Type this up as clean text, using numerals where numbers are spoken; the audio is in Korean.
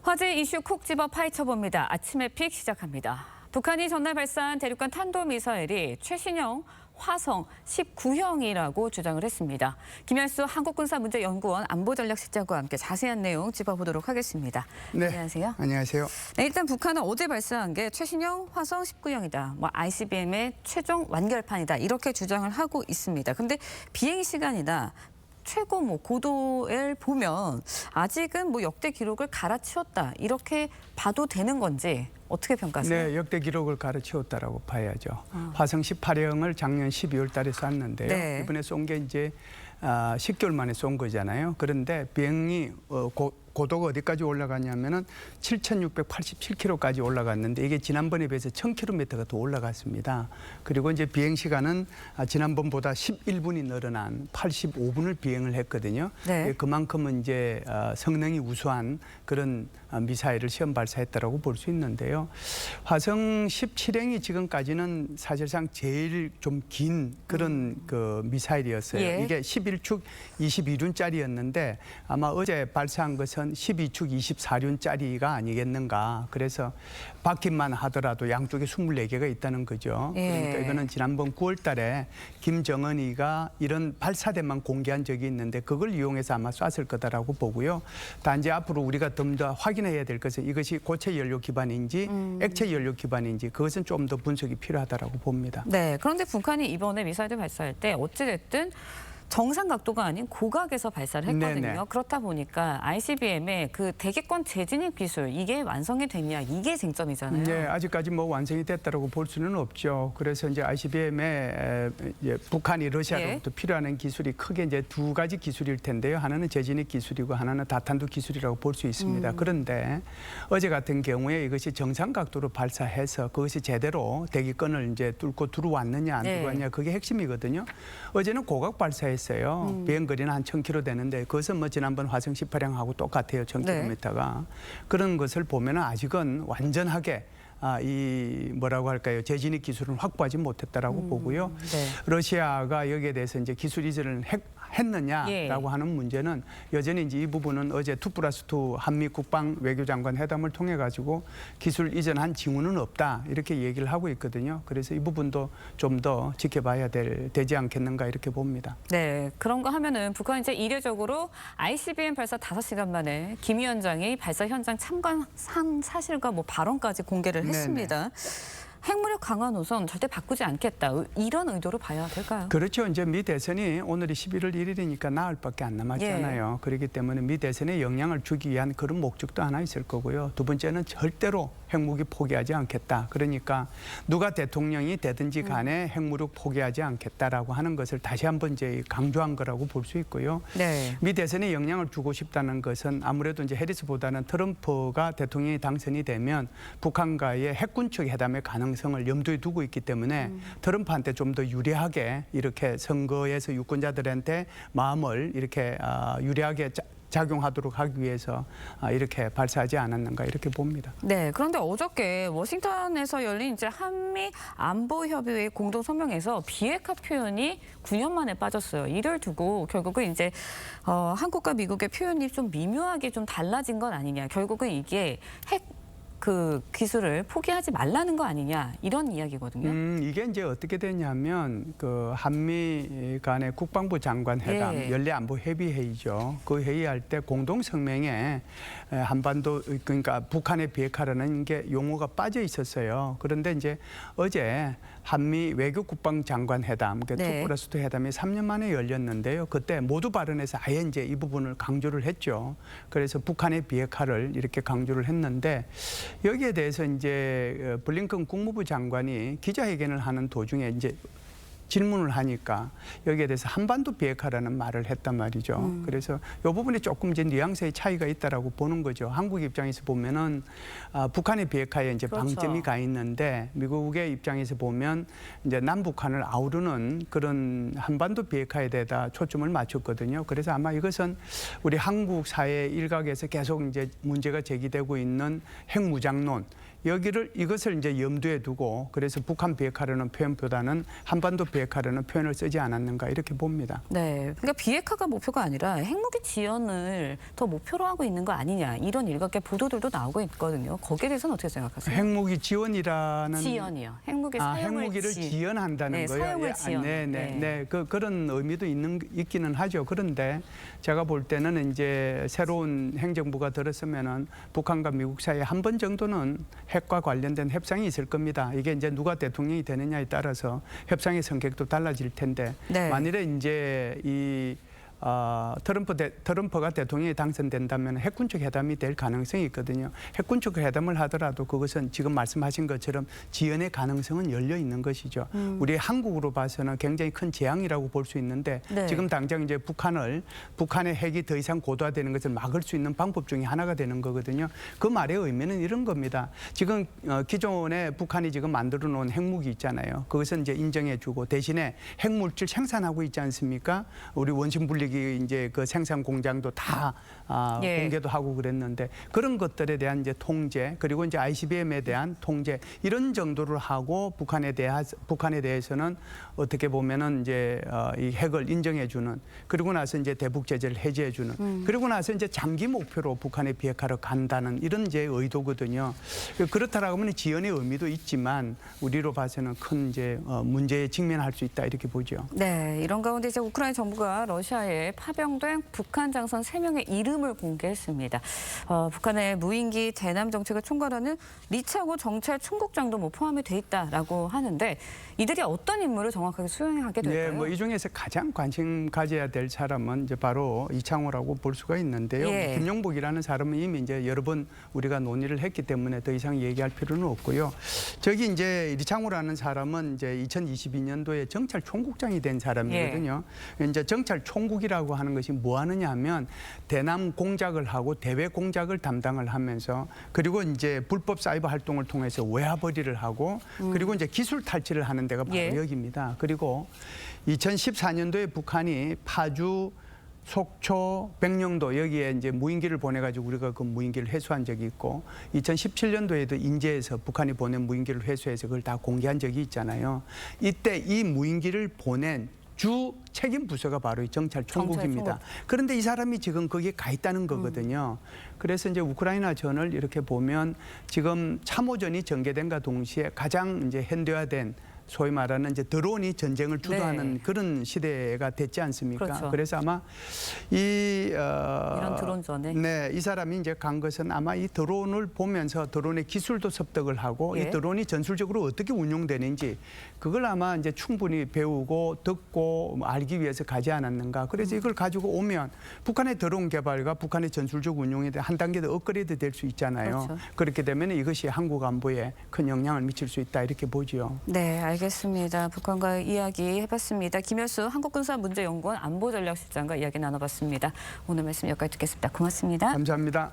화제 이슈 콕 집어 파헤쳐봅니다. 아침의 픽 시작합니다. 북한이 전날 발사한 대륙간 탄도미사일이 최신형 화성 19형이라고 주장을 했습니다. 김열수 한국군사문제연구원 안보전략실장과 함께 자세한 내용 짚어보도록 하겠습니다. 네, 안녕하세요. 안녕하세요. 네, 일단 북한은 어제 발사한 게 최신형 화성 19형이다. ICBM의 최종 완결판이다. 이렇게 주장을 하고 있습니다. 근데 비행 시간이나 최고 고도를 보면 아직은 역대 기록을 갈아치웠다. 이렇게 봐도 되는 건지 어떻게 평가하세요? 네, 역대 기록을 갈아치웠다라고 봐야죠. 화성 18형을 작년 12월 달에 쐈는데요. 네. 이번에 쏜 게 이제 10개월 만에 쏜 거잖아요. 그런데 비행이 고도가 어디까지 올라갔냐면은 7,687km까지 올라갔는데 이게 지난번에 비해서 1,000km가 더 올라갔습니다. 그리고 이제 비행 시간은 지난번보다 11분이 늘어난 85분을 비행을 했거든요. 네. 그만큼은 이제 성능이 우수한 그런 미사일을 시험 발사했다라고 볼 수 있는데요. 화성 17형이 지금까지는 사실상 제일 좀 긴 그런 그 미사일이었어요. 예. 이게 11축 22륜짜리였는데 아마 어제 발사한 것은 12축 24륜짜리가 아니겠는가. 그래서 바퀴만 하더라도 양쪽에 24개가 있다는 거죠. 예. 그러니까 이거는 지난번 9월 달에 김정은이가 이런 발사대만 공개한 적이 있는데 그걸 이용해서 아마 쐈을 거다라고 보고요. 단지 앞으로 우리가 좀 더 확인해야 될 것은 이것이 고체 연료 기반인지 액체 연료 기반인지 그것은 좀 더 분석이 필요하다라고 봅니다. 네, 그런데 북한이 이번에 미사일을 발사할 때 어찌됐든 정상 각도가 아닌 고각에서 발사를 했거든요. 네네. 그렇다 보니까 ICBM의 그 대기권 재진입 기술 이게 완성이 됐냐 이게 쟁점이잖아요. 네, 아직까지 완성이 됐다라고 볼 수는 없죠. 그래서 이제 ICBM에 북한이 러시아로부터 필요한 기술이 크게 이제 두 가지 기술일 텐데요. 하나는 재진입 기술이고 하나는 다탄두 기술이라고 볼 수 있습니다. 그런데 어제 같은 경우에 이것이 정상 각도로 발사해서 그것이 제대로 대기권을 이제 뚫고 들어왔느냐 안 네. 들어왔냐 그게 핵심이거든요. 어제는 고각 발사했어요. 비행거리는 한 1,000km 되는데 그것은 지난번 화성 18형하고 똑같아요. 1,000km가. 그런 것을 보면 아직은 완전하게 이 뭐라고 할까요? 재진입 기술은 확보하지 못했다라고 보고요. 네. 러시아가 여기에 대해서 이제 기술 이전을 했느냐라고 하는 문제는 여전히 이제 이 부분은 어제 2+2 한미 국방 외교장관 회담을 통해 가지고 기술 이전한 징후는 없다 이렇게 얘기를 하고 있거든요. 그래서 이 부분도 좀 더 지켜봐야 되지 않겠는가 이렇게 봅니다. 네, 그런 거 하면은 북한이 이제 이례적으로 ICBM 발사 5시간 만에 김 위원장이 발사 현장 참관한 사실과 발언까지 공개를 했습니다. 핵무력 강화 노선 절대 바꾸지 않겠다. 이런 의도로 봐야 될까요? 그렇죠. 이제 미 대선이 오늘이 11월 1일이니까 나흘밖에 안 남았잖아요. 그렇기 때문에 미 대선에 영향을 주기 위한 그런 목적도 하나 있을 거고요. 두 번째는 절대로 핵무기 포기하지 않겠다. 그러니까 누가 대통령이 되든지 간에 핵무력 포기하지 않겠다라고 하는 것을 다시 한번 이제 강조한 거라고 볼 수 있고요. 네. 미 대선에 영향을 주고 싶다는 것은 아무래도 이제 해리스보다는 트럼프가 대통령이 당선이 되면 북한과의 핵군축 회담의 가능성을 염두에 두고 있기 때문에 트럼프한테 좀 더 유리하게 이렇게 선거에서 유권자들한테 마음을 이렇게 유리하게 작용하도록 하기 위해서 이렇게 발사하지 않았는가 이렇게 봅니다. 네, 그런데 어저께 워싱턴에서 열린 이제 한미 안보협의회 공동 성명에서 비핵화 표현이 9년 만에 빠졌어요. 이를 두고 결국은 이제 한국과 미국의 표현이 좀 미묘하게 좀 달라진 건 아니냐. 결국은 이게 그 기술을 포기하지 말라는 거 아니냐 이런 이야기거든요. 이게 이제 어떻게 되냐면 그 한미 간의 국방부 장관 회담 연례 안보 협의 회의죠. 그 회의할 때 공동 성명에 한반도 그러니까 북한의 비핵화라는 게 용어가 빠져 있었어요. 그런데 이제 어제 한미 외교 국방 장관 회담, 그 2+2 회담이 3년 만에 열렸는데요. 그때 모두 발언에서 아예 이제 이 부분을 강조를 했죠. 그래서 북한의 비핵화를 이렇게 강조를 했는데 여기에 대해서 이제 블링컨 국무부 장관이 기자회견을 하는 도중에 이제 질문을 하니까 여기에 대해서 한반도 비핵화라는 말을 했단 말이죠. 그래서 이 부분이 조금 이제 뉘앙스의 차이가 있다라고 보는 거죠. 한국 입장에서 보면은 북한의 비핵화에 이제 방점이 가 있는데 미국의 입장에서 보면 이제 남북한을 아우르는 그런 한반도 비핵화에 대해서 초점을 맞췄거든요. 그래서 아마 이것은 우리 한국 사회 일각에서 계속 이제 문제가 제기되고 있는 핵무장론 이것을 이제 염두에 두고 그래서 북한 비핵화라는 표현보다는 한반도 비핵화라는 표현을 쓰지 않았는가 이렇게 봅니다. 네, 그러니까 비핵화가 목표가 아니라 핵무기 지연을 더 목표로 하고 있는 거 아니냐 이런 일각의 보도들도 나오고 있거든요. 거기에 대해서는 어떻게 생각하세요? 핵무기 지원이라는 지연이요. 핵무기 사용을 핵무기를 지연한다는 네, 거예요. 사용을 지연. 네. 그런 의미도 있기는 하죠. 그런데 제가 볼 때는 이제 새로운 행정부가 들었으면은 북한과 미국 사이에 한 번 정도는 핵과 관련된 협상이 있을 겁니다. 이게 이제 누가 대통령이 되느냐에 따라서 협상의 성격도 달라질 텐데 네. 만일에 이제 트럼프가 대통령이 당선된다면 핵군축 회담이 될 가능성이 있거든요. 핵군축 회담을 하더라도 그것은 지금 말씀하신 것처럼 지연의 가능성은 열려 있는 것이죠. 우리 한국으로 봐서는 굉장히 큰 재앙이라고 볼 수 있는데 네. 지금 당장 이제 북한의 핵이 더 이상 고도화되는 것을 막을 수 있는 방법 중에 하나가 되는 거거든요. 그 말의 의미는 이런 겁니다. 지금 기존에 북한이 지금 만들어 놓은 핵무기 있잖아요. 그것은 이제 인정해주고 대신에 핵물질 생산하고 있지 않습니까? 우리 원심 분리기 이제 그 생산 공장도 다 예. 공개도 하고 그랬는데 그런 것들에 대한 이제 통제 그리고 이제 ICBM에 대한 통제 이런 정도를 하고 북한에 대해서는 어떻게 보면은 이제 이 핵을 인정해주는 그리고 나서 이제 대북 제재를 해제해주는 그리고 나서 이제 장기 목표로 북한의 비핵화로 간다는 이런 이제 의도거든요. 그렇다라고 하면 지연의 의미도 있지만 우리로 봐서는 큰 이제 문제에 직면할 수 있다 이렇게 보죠. 네, 이런 가운데 이제 우크라이나 정부가 러시아에 파병된 북한 장선 3명의 이름을 공개했습니다. 북한의 무인기 대남 정책을 총괄하는 리차고 정찰 총국장도 뭐 포함이 돼 있다라고 하는데 이들이 어떤 임무를 정확하게 수행하게 될까요? 네, 뭐 이 중에서 가장 관심 가져야 될 사람은 이제 바로 이창호라고 볼 수가 있는데요. 예. 김용복이라는 사람은 이미 이제 여러 번 우리가 논의를 했기 때문에 더 이상 얘기할 필요는 없고요. 저기 이제 이창호라는 사람은 이제 2022년도에 정찰 총국장이 된 사람이거든요. 이제 정찰 총국이라고 하는 것이 뭐 하느냐 하면 대남 공작을 하고 대외 공작을 담당을 하면서 그리고 이제 불법 사이버 활동을 통해서 외화 벌이를 하고 그리고 이제 기술 탈취를 하는 데가 바로 예. 여기입니다. 그리고 2014년도에 북한이 파주 속초, 백령도 여기에 이제 무인기를 보내가지고 우리가 그 무인기를 회수한 적이 있고 2017년도에도 인제에서 북한이 보낸 무인기를 회수해서 그걸 다 공개한 적이 있잖아요. 이때 이 무인기를 보낸 주 책임 부서가 바로 이 정찰 총국입니다. 그런데 이 사람이 지금 거기에 가 있다는 거거든요. 그래서 이제 우크라이나 전을 이렇게 보면 지금 참호전이 전개된과 동시에 가장 이제 현대화된 소위 말하는 이제 드론이 전쟁을 주도하는 네. 그런 시대가 됐지 않습니까? 그렇죠. 그래서 아마 이런 드론전에 네, 이 사람이 이제 간 것은 아마 이 드론을 보면서 드론의 기술도 습득을 하고 예. 이 드론이 전술적으로 어떻게 운용되는지 그걸 아마 이제 충분히 배우고 듣고 알기 위해서 가지 않았는가. 그래서 이걸 가지고 오면 북한의 드론 개발과 북한의 전술적 운용에 대한 한 단계 더 업그레이드 될 수 있잖아요. 그렇죠. 그렇게 되면 이것이 한국 안보에 큰 영향을 미칠 수 있다 이렇게 보죠. 네, 알겠습니다. 북한과 이야기 해봤습니다. 김효수 한국군사문제연구원 안보전략실장과 이야기 나눠봤습니다. 오늘 말씀 여기까지 듣겠습니다. 고맙습니다. 감사합니다.